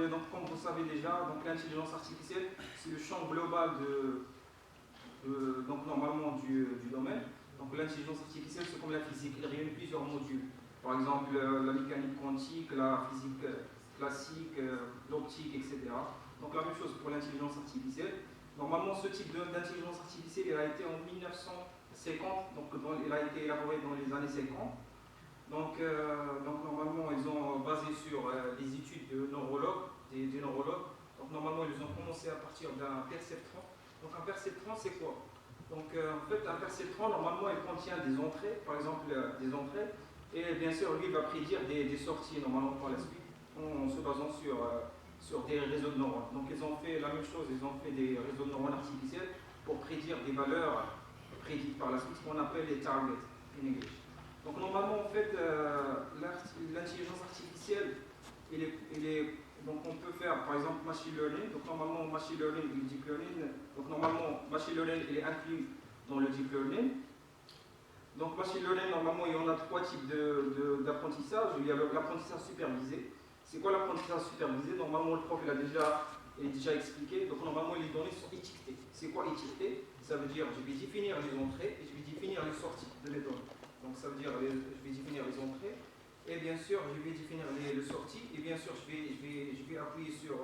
donc, comme vous savez déjà, l'intelligence artificielle, c'est le champ global donc, normalement du domaine. Donc l'intelligence artificielle, c'est comme la physique, il réunit plusieurs modules. Par exemple, la mécanique quantique, la physique classique, l'optique, etc. Donc la même chose pour l'intelligence artificielle. Normalement, ce type d'intelligence artificielle, il a été en 1950, donc il a été élaboré dans les années 50. Donc normalement, ils ont basé sur des études de neurologues, des neurologues. Donc normalement, ils ont commencé à partir d'un perceptron. Donc un perceptron, c'est quoi? Donc en fait, un perceptron, normalement, il contient des entrées, par exemple des entrées, et bien sûr, lui, il va prédire des sorties, normalement, par la suite, en se basant sur des réseaux de neurones. Donc ils ont fait la même chose, ils ont fait des réseaux de neurones artificiels pour prédire des valeurs prédites par la suite, ce qu'on appelle les targets in English. Donc normalement, en fait, l'intelligence artificielle, donc on peut faire par exemple machine learning. Donc normalement, machine learning et deep learning. Donc normalement, machine learning il est inclus dans le deep learning. Donc machine learning, normalement, il y en a trois types d'apprentissage. Il y a l'apprentissage supervisé. C'est quoi l'apprentissage supervisé? Normalement, le prof il est déjà expliqué. Donc normalement, les données sont étiquetées. C'est quoi étiqueter? Ça veut dire je vais définir les entrées et je vais définir les sorties de mes données. Donc ça veut dire je vais définir les entrées et bien sûr je vais définir les sorties et bien sûr je vais appuyer sur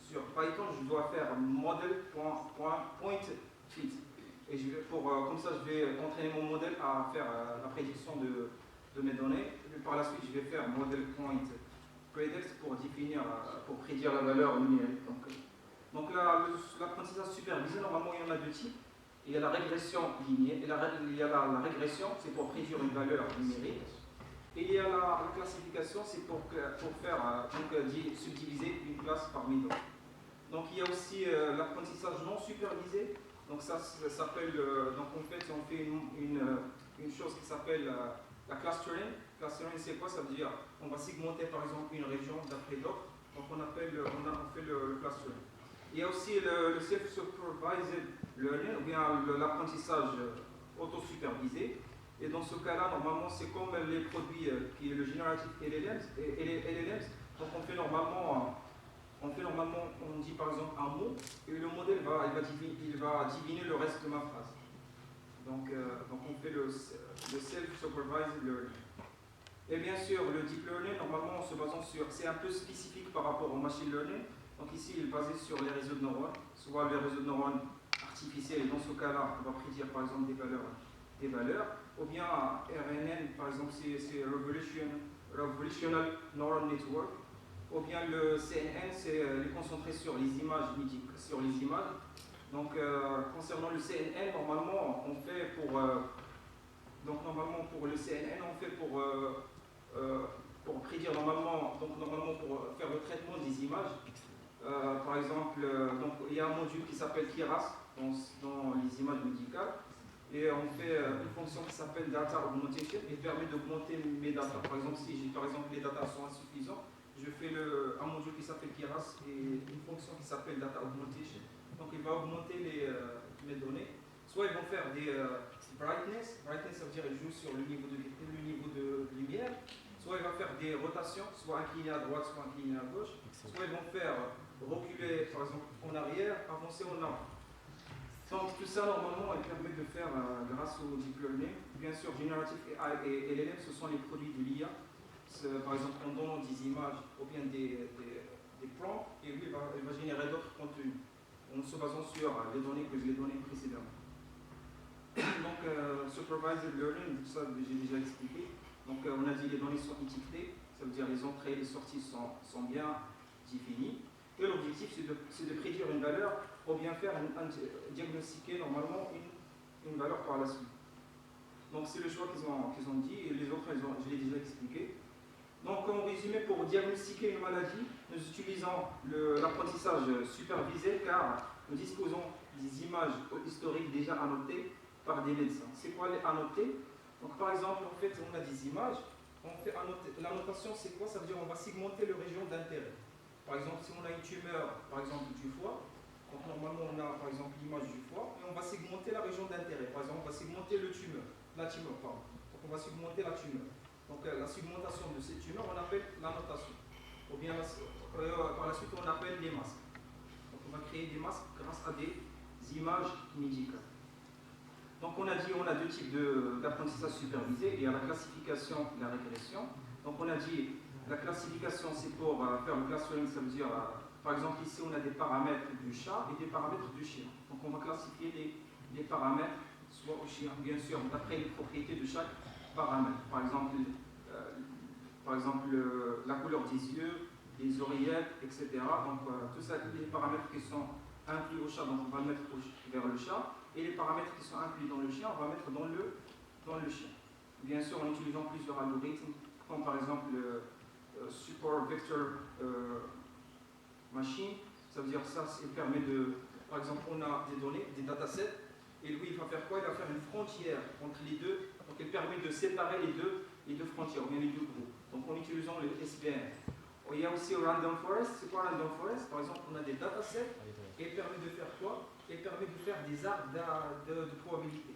Python, je dois faire model.point.fit et comme ça je vais entraîner mon modèle à faire la prédiction de mes données et par la suite je vais faire model.predict pour prédire la valeur numérique. Donc l'apprentissage supervisé, normalement il y en a deux types. Il y a la régression linéaire, il y a la régression, c'est pour prédire une valeur numérique. Et il y a la classification, c'est pour faire subdiviser une classe parmi d'autres. Donc il y a aussi l'apprentissage non supervisé. Donc ça s'appelle, donc en fait on fait une chose qui s'appelle la clustering. Clustering c'est quoi? Ça veut dire on va segmenter par exemple une région d'après d'autres. Donc on fait le clustering. Il y a aussi le self-supervised learning, ou bien l'apprentissage auto-supervisé. Et dans ce cas-là, normalement, c'est comme les produits qui est le Generative LLMs. Donc on dit par exemple un mot, et le modèle il va diviner le reste de ma phrase. Donc on fait le self-supervised learning. Et bien sûr, le deep learning, normalement, en se basant c'est un peu spécifique par rapport au machine learning. Donc ici, il est basé sur les réseaux de neurones, soit les réseaux de neurones artificiels, et dans ce cas-là, on va prédire par exemple des valeurs, ou bien RNN, par exemple, c'est Revolutional Neural Network, ou bien le CNN, c'est concentré sur les images. Donc concernant le CNN, normalement, on fait pour le CNN, on fait pour prédire normalement pour faire le traitement des images. Par exemple, il y a un module qui s'appelle Keras dans les images médicales et on fait une fonction qui s'appelle Data Augmentation et permet d'augmenter mes data. Par exemple, si les data sont insuffisants, je fais un module qui s'appelle Keras et une fonction qui s'appelle Data Augmentation. Donc il va augmenter mes données. Soit ils vont faire des brightness, ça veut dire qu'ils jouent sur le niveau de lumière. Soit il va faire des rotations, soit incliné à droite, soit incliné à gauche. Soit ils vont faire reculer, par exemple, en arrière, avancer en avant. Donc tout ça, normalement, il permet de faire grâce au deep learning. Bien sûr, Generative AI et LLM, ce sont les produits de l'IA. Par exemple, en donnant des images ou bien des prompts, et lui, il va générer d'autres contenus en se basant sur les données que je l'ai données précédemment. Donc, supervised learning, tout ça, j'ai déjà expliqué. Donc, on a dit les données sont étiquetées, ça veut dire les entrées et les sorties sont bien définies. Et l'objectif, c'est de prédire une valeur pour bien faire diagnostiquer normalement une valeur par la suite. Donc, c'est le choix qu'ils ont dit, et les autres, je l'ai déjà expliqué. Donc, en résumé, pour diagnostiquer une maladie, nous utilisons l'apprentissage supervisé car nous disposons des images historiques déjà annotées par des médecins. C'est quoi les annoter? Donc, par exemple, en fait, on a des images, on fait annoter. L'annotation, c'est quoi? Ça veut dire qu'on va segmenter les régions d'intérêt. Par exemple, si on a une tumeur, par exemple, du foie, donc normalement, on a par exemple l'image du foie, et on va segmenter la région d'intérêt. Par exemple, on va segmenter la tumeur, pardon. Donc, on va segmenter la tumeur. Donc, la segmentation de cette tumeur, on appelle l'annotation. Ou bien par la suite, on appelle les masques. Donc, on va créer des masques grâce à des images médicales. Donc, on a dit on a deux types d'apprentissage supervisé. Il y a la classification et la régression. Donc, on a dit la classification, c'est pour faire le clustering, ça veut dire, par exemple, ici, on a des paramètres du chat et des paramètres du chien. Donc, on va classifier les paramètres, soit au chien, bien sûr, d'après les propriétés de chaque paramètre. Par exemple, la couleur des yeux, les oreillettes, etc. Donc, tout ça, les paramètres qui sont inclus au chat, donc on va le mettre vers le chat. Et les paramètres qui sont inclus dans le chien, on va mettre dans le chien. Bien sûr, en utilisant plusieurs algorithmes, comme par exemple Support Vector Machine. Ça veut dire ça, ça permet de... Par exemple, on a des données, des datasets, et lui, il va faire quoi? Il va faire une frontière entre les deux. Donc, il permet de séparer les deux frontières, ou bien les deux groupes. Donc, en utilisant le SVM. Il y a aussi Random Forest. C'est quoi Random Forest? Par exemple, on a des datasets, et il permet de faire quoi? Il permet de faire des arbres de probabilité.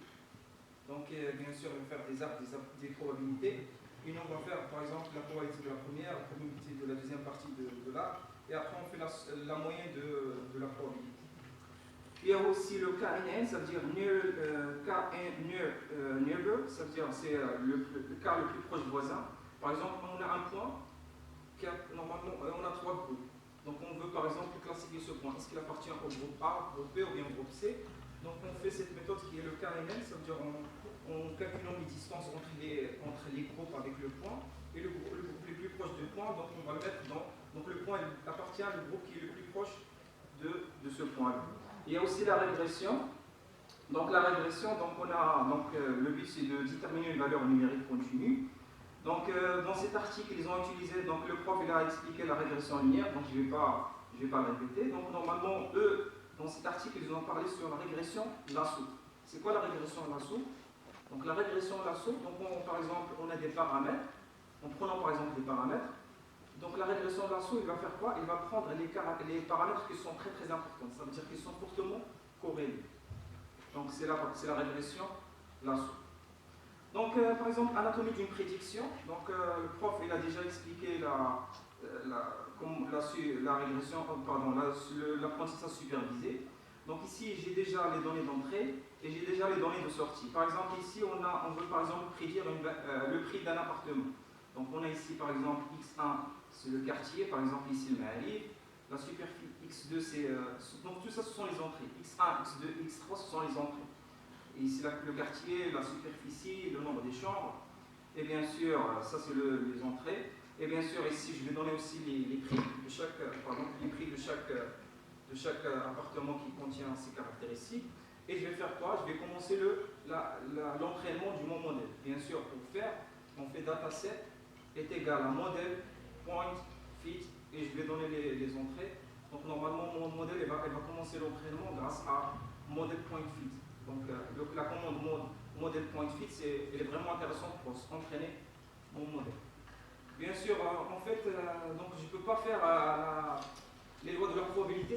Donc, bien sûr, il va faire des arbres des probabilités. Et nous, on va faire, par exemple, la probabilité de la première, la probabilité de la deuxième partie de l'arbre, et après, on fait la moyenne de la probabilité. Il y a aussi le KNN, ça veut dire Neighbor, ça veut dire c'est le cas le plus proche voisin. Par exemple, on a un point, normalement, on a trois groupes. Donc, on veut par exemple classifier ce point. Est-ce qu'il appartient au groupe A, au groupe B ou bien au groupe C? Donc, on fait cette méthode qui est le KNN, ça veut dire en calculant les distances entre les groupes avec le point et le groupe le plus proche du point. Donc, on va le mettre dans. Donc, le point appartient au groupe qui est le plus proche de ce point-là. Il y a aussi la régression. Donc, la régression, le but c'est de déterminer une valeur numérique continue. Donc, dans cet article, ils ont utilisé, donc le prof il a expliqué la régression linéaire, donc je ne vais pas le répéter. Donc, normalement, eux, dans cet article, ils ont parlé sur la régression lasso. C'est quoi la régression lasso? Donc, la régression lasso, donc par exemple, on a des paramètres. En prenant par exemple des paramètres, donc la régression lasso, il va faire quoi? Il va prendre les paramètres qui sont très très importants, ça veut dire qu'ils sont fortement corrélés. Donc, c'est la régression lasso. Donc, par exemple, anatomie d'une prédiction. Donc, le prof, il a déjà expliqué la régression, l'apprentissage supervisé. Donc, ici, j'ai déjà les données d'entrée et j'ai déjà les données de sortie. Par exemple, ici, on veut par exemple prédire le prix d'un appartement. Donc, on a ici, par exemple, X1, c'est le quartier. Par exemple, ici, le Maali. La superficie X2, c'est... donc, tout ça, ce sont les entrées. X1, X2, X3, ce sont les entrées. Et ici, le quartier, la superficie, le nombre des chambres. Et bien sûr, ça, c'est les entrées. Et bien sûr, ici, je vais donner aussi les prix de chaque, appartement qui contient ces caractéristiques. Et je vais faire quoi? Je vais commencer l'entraînement du mon modèle. Bien sûr, pour faire, on fait dataset est égal à modèle, point, fit, et je vais donner les entrées. Donc, normalement, mon modèle, elle va commencer l'entraînement grâce à model.fit. Donc, la commande model.fit, elle est vraiment intéressante pour entraîner mon modèle. Bien sûr, en fait, donc je ne peux pas faire les lois de la probabilité.